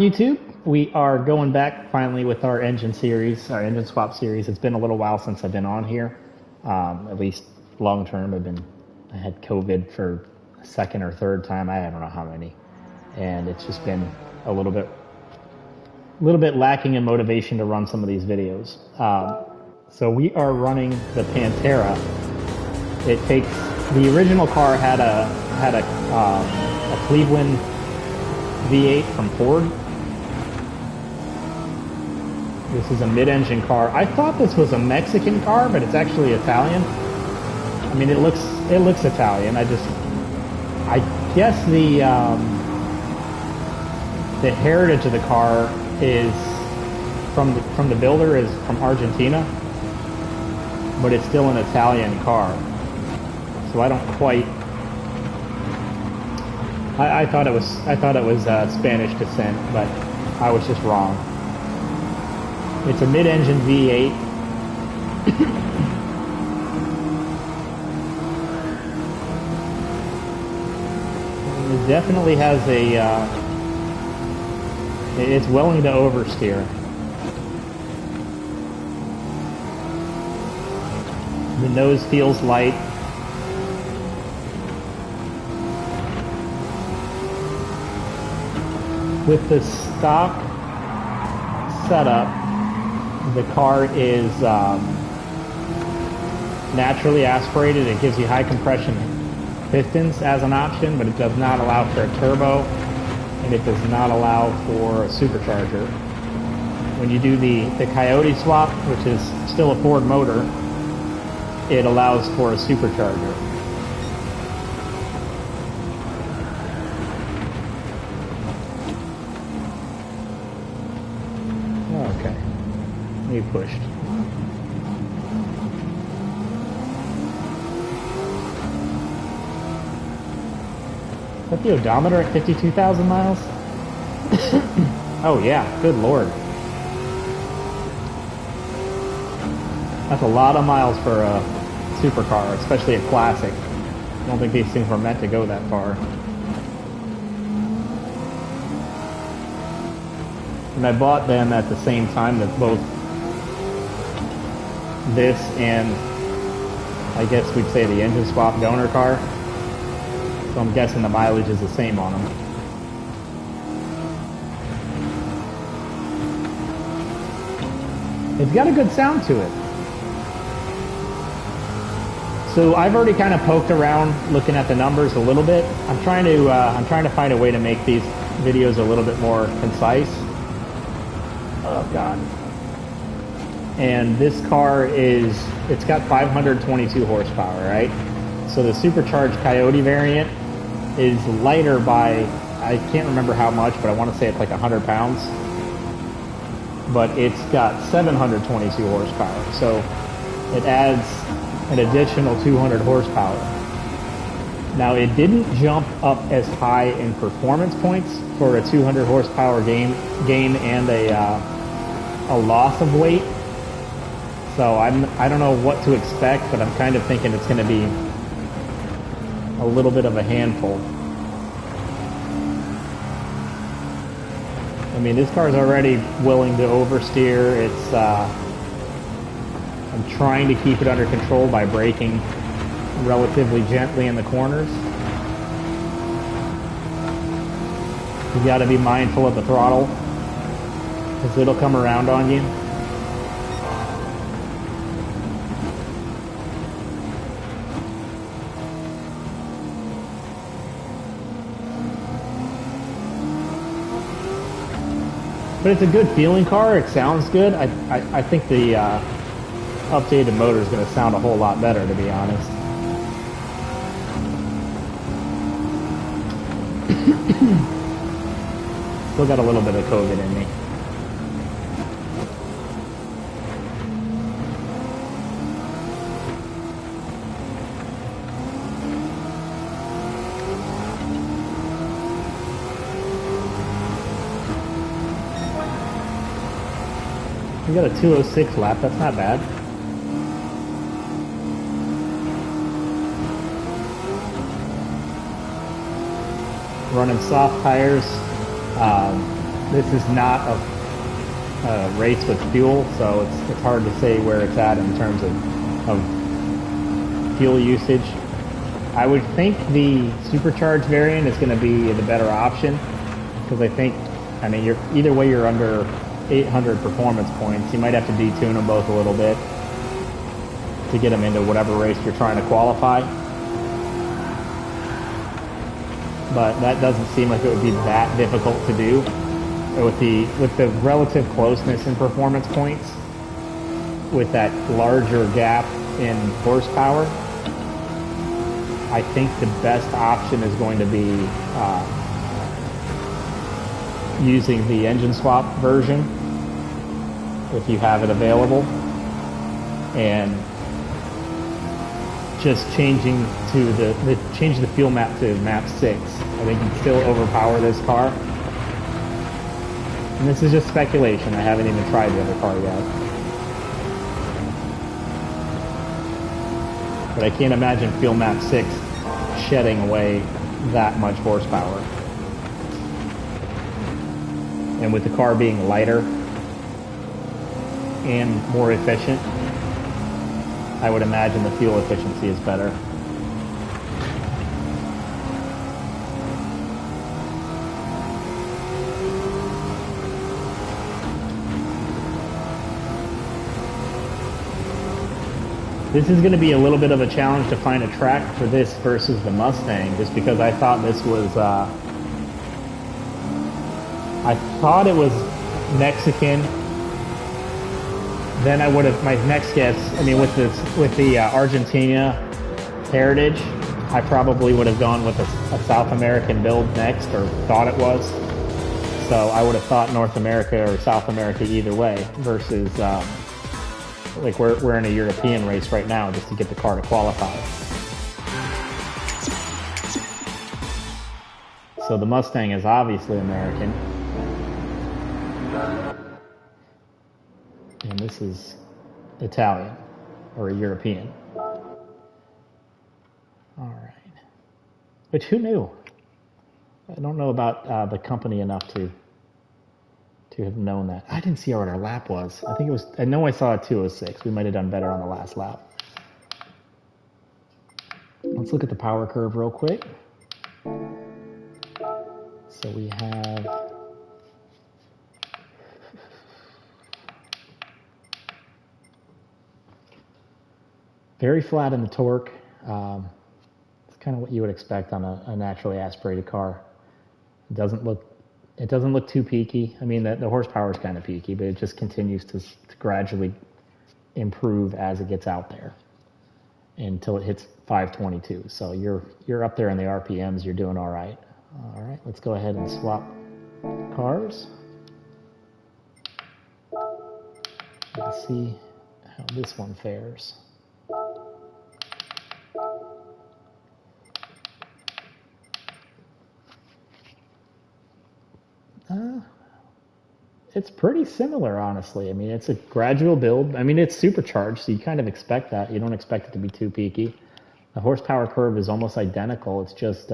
YouTube, we are going back finally with our engine series, our engine swap series. It's been a little while since I've been on here, at least long term. I had COVID for a second or third time. I don't know how many, and it's just been a little bit lacking in motivation to run some of these videos. So we are running the Pantera. It takes the original car had a Cleveland V8 from Ford. This is a mid-engine car. I thought this was a Mexican car, but it's actually Italian. I mean, it looks Italian. I guess the heritage of the car is from the builder is from Argentina, but it's still an Italian car. So I don't quite. I thought it was Spanish descent, but I was just wrong. It's a mid-engine V8. It definitely has it's willing to oversteer. The nose feels light. With the stock setup, the car is naturally aspirated. It gives you high compression pistons as an option, but it does not allow for a turbo, and it does not allow for a supercharger. When you do the Coyote swap, which is still a Ford motor, it allows for a supercharger. Okay, we pushed. Is that the odometer at 52,000 miles? Oh yeah, good lord. That's a lot of miles for a supercar, especially a classic. I don't think these things were meant to go that far. And I bought them at the same time that both this and I guess we'd say the engine swap donor car. So I'm guessing the mileage is the same on them. It's got a good sound to it. So I've already kind of poked around looking at the numbers a little bit. I'm trying to find a way to make these videos a little bit more concise. Oh God. And this car it's got 522 horsepower, right? So the supercharged Coyote variant is lighter by, I can't remember how much, but I want to say it's like 100 pounds. But it's got 722 horsepower. So it adds an additional 200 horsepower. Now it didn't jump up as high in performance points for a 200 horsepower gain and a loss of weight. So I don't know what to expect, but I'm kind of thinking it's going to be a little bit of a handful. I mean, this car is already willing to oversteer. I'm trying to keep it under control by braking relatively gently in the corners. You got to be mindful of the throttle, because it'll come around on you. But it's a good feeling car. It sounds good. I think the updated motor is going to sound a whole lot better, to be honest. Still got a little bit of COVID in me. We got a 206 lap, that's not bad. Running soft tires. this is not a race with fuel, so it's hard to say where it's at in terms of fuel usage. I would think the supercharged variant is going to be the better option, because I mean, either way you're under 800 performance points. You might have to detune them both a little bit to get them into whatever race you're trying to qualify. But that doesn't seem like it would be that difficult to do. With the relative closeness in performance points, with that larger gap in horsepower, I think the best option is going to be using the engine swap version if you have it available, and just changing to the fuel map to map 6. I think you'd still overpower this car. And this is just speculation. I haven't even tried the other car yet. But I can't imagine fuel map 6 shedding away that much horsepower. And with the car being lighter and more efficient, I would imagine the fuel efficiency is better. This is going to be a little bit of a challenge to find a track for this versus the Mustang, just because I thought this was, I thought it was Mexican. Then I would have, my next guess, I mean, with the Argentina heritage, I probably would have gone with a South American build next, or thought it was. So I would have thought North America or South America either way, versus, like we're in a European race right now just to get the car to qualify. So the Mustang is obviously American. And this is Italian, or a European. Alright. Which, who knew? I don't know about the company enough to have known that. I didn't see what our lap was. I think it was, I know I saw a 206. We might have done better on the last lap. Let's look at the power curve real quick. So we have very flat in the torque. It's kind of what you would expect on a naturally aspirated car. It doesn't look too peaky. I mean, the horsepower is kind of peaky, but it just continues to gradually improve as it gets out there until it hits 522. So you're up there in the RPMs. You're doing all right. All right, let's go ahead and swap cars. Let's see how this one fares. It's pretty similar, honestly. I mean, it's a gradual build. I mean, it's supercharged, so you kind of expect that. You don't expect it to be too peaky. The horsepower curve is almost identical. It's just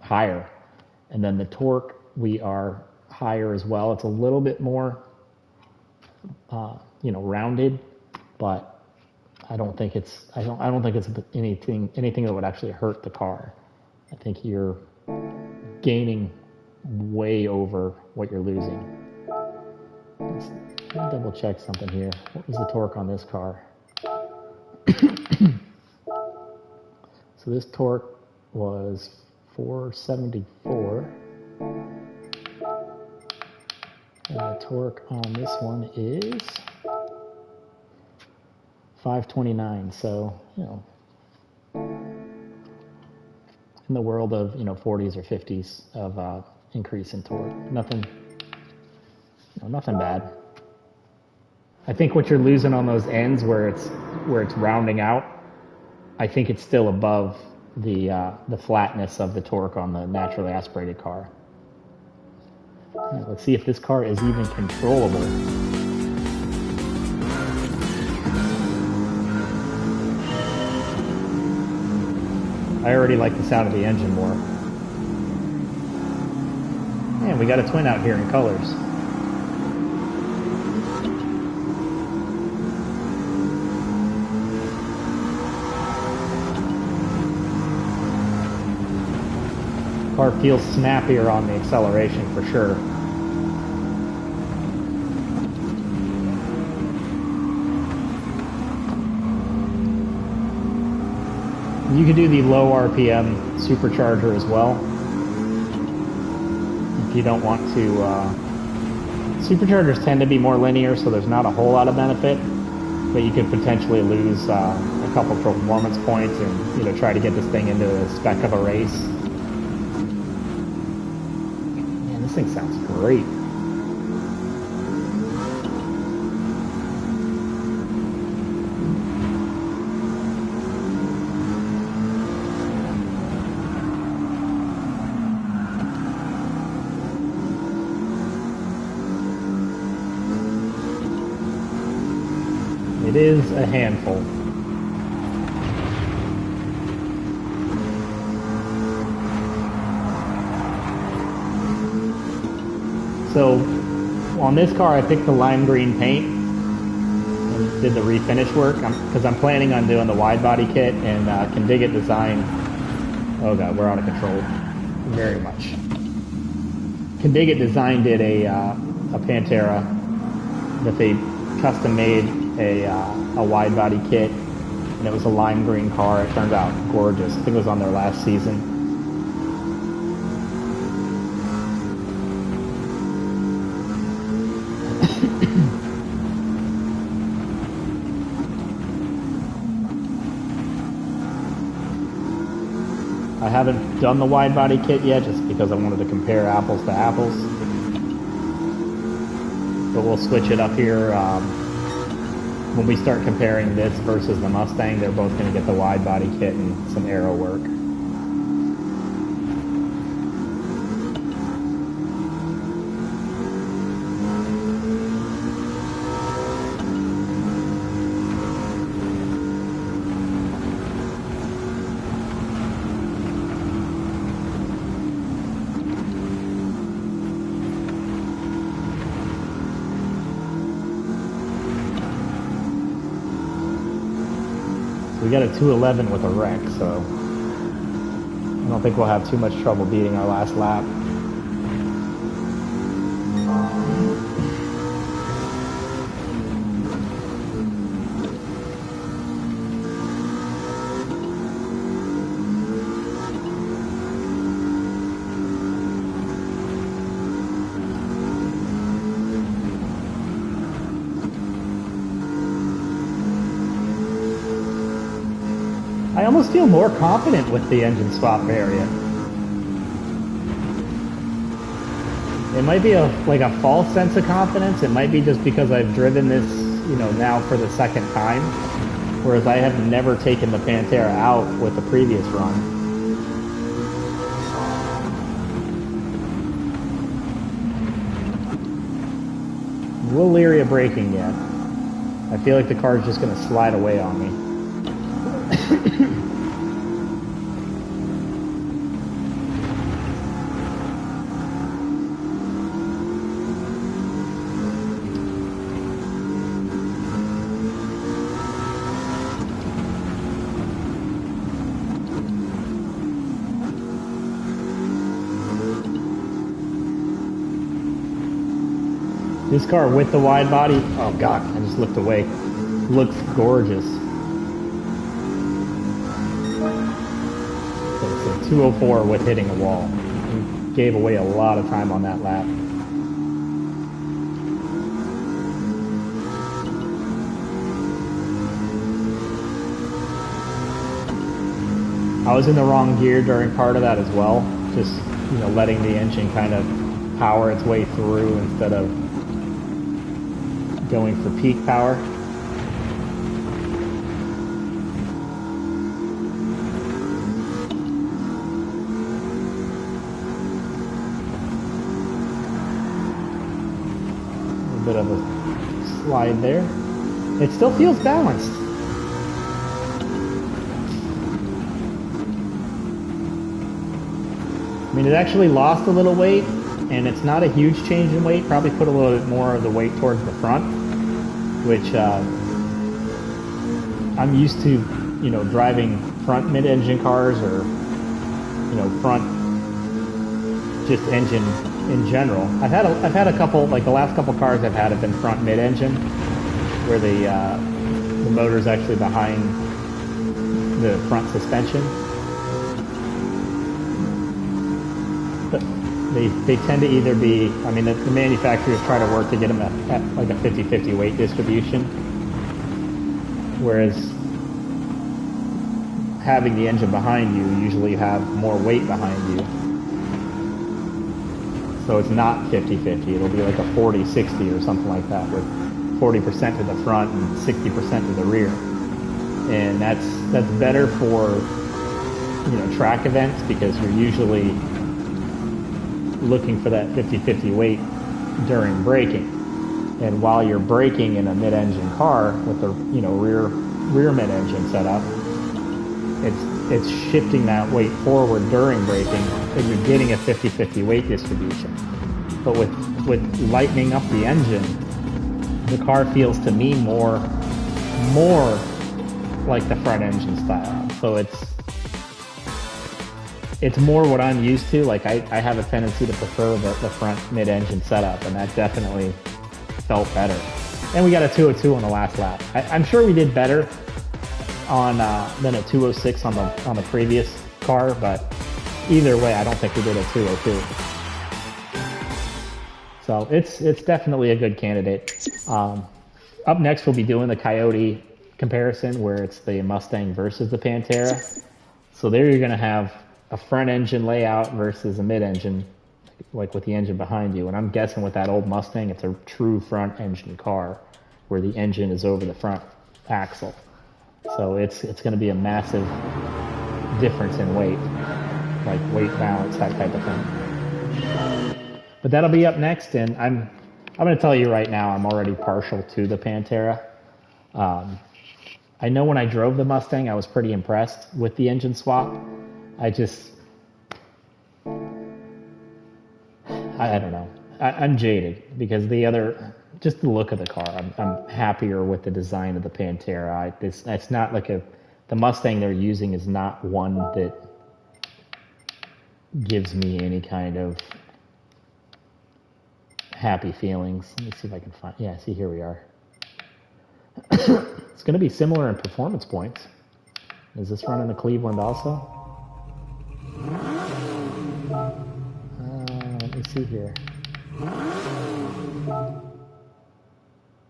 higher. And then the torque, we are higher as well. It's a little bit more, rounded, but I don't think it's anything that would actually hurt the car. I think you're gaining way over what you're losing. Let's double check something here. What was the torque on this car? So this torque was 474. And the torque on this one is 529. So, in the world of, 40s or 50s of increase in torque. Nothing bad. I think what you're losing on those ends where it's rounding out, I think it's still above the flatness of the torque on the naturally aspirated car. All right, let's see if this car is even controllable. I already like the sound of the engine more. Man, we got a twin out here in colors. Car feels snappier on the acceleration for sure. You can do the low RPM supercharger as well. If you don't want to, superchargers tend to be more linear, so there's not a whole lot of benefit, but you could potentially lose a couple performance points and try to get this thing into the spec of a race. Man, this thing sounds great. It is a handful. So on this car, I picked the lime green paint and did the refinish work because I'm planning on doing the wide body kit, and Can Dig It Design. Oh god, we're out of control. Very much. Can Dig It Design did a Pantera that they custom made a wide body kit, and it was a lime green car. It turned out gorgeous. I think it was on their last season. I haven't done the wide body kit yet just because I wanted to compare apples to apples, but we'll switch it up here. When we start comparing this versus the Mustang, they're both going to get the wide body kit and some aero work. We got a 211 with a wreck, so I don't think we'll have too much trouble beating our last lap. I almost feel more confident with the engine swap variant. It might be like a false sense of confidence. It might be just because I've driven this, now for the second time, whereas I have never taken the Pantera out with the previous run. I'm a little leery of braking yet. I feel like the car's just going to slide away on me. This car with the wide body, oh god, I just looked away. Looks gorgeous. So it's a 204 with hitting a wall. We gave away a lot of time on that lap. I was in the wrong gear during part of that as well. Just, letting the engine kind of power its way through instead of going for peak power. A bit of a slide there. It still feels balanced. I mean, it actually lost a little weight, and it's not a huge change in weight. Probably put a little bit more of the weight towards the front, which I'm used to, driving front mid-engine cars or, front just engine in general. I've had a couple, like the last couple cars I've had have been front mid-engine, where the motor's actually behind the front suspension. But they tend to either be, I mean, the manufacturers try to work to get them at like a 50-50 weight distribution, whereas having the engine behind you, you usually have more weight behind you. So it's not 50-50. It'll be like a 40-60 or something like that, with 40% to the front and 60% to the rear. And that's better for, you know, track events, because you're usually looking for that 50-50 weight during braking. And while you're braking in a mid-engine car with the, you know, rear mid-engine setup, it's shifting that weight forward during braking, and you're getting a 50-50 weight distribution. But with lightening up the engine, the car feels to me more like the front engine style. So it's more what I'm used to. Like I have a tendency to prefer the front mid-engine setup, and that definitely felt better. And we got a 202 on the last lap. I'm sure we did better on than a 206 on the previous car, but either way, I don't think we did a 202. So it's definitely a good candidate. Up next, we'll be doing the Coyote comparison, where it's the Mustang versus the Pantera. So there you're going to have a front engine layout versus a mid-engine, like with the engine behind you. And I'm guessing with that old Mustang, it's a true front engine car, where the engine is over the front axle. So it's going to be a massive difference in weight, like weight balance, that type of thing. But that'll be up next, and I'm going to tell you right now, I'm already partial to the Pantera. I know when I drove the Mustang, I was pretty impressed with the engine swap. I don't know. I'm jaded, because just the look of the car, I'm happier with the design of the Pantera. It's not like the Mustang they're using is not one that gives me any kind of happy feelings. Let me see if I can find, yeah, see, here we are. It's going to be similar in performance points. Is this running to Cleveland also? Let me see here.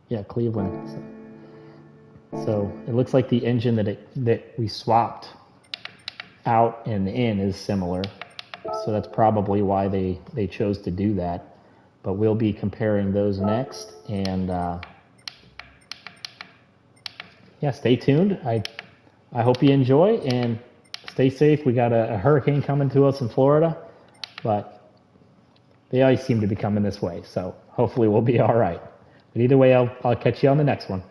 Yeah, Cleveland. So it looks like the engine that we swapped out and in is similar. So that's probably why they chose to do that. But we'll be comparing those next. And yeah, stay tuned. I hope you enjoy, and stay safe. We got a hurricane coming to us in Florida, but they always seem to be coming this way. So hopefully we'll be all right. But either way, I'll catch you on the next one.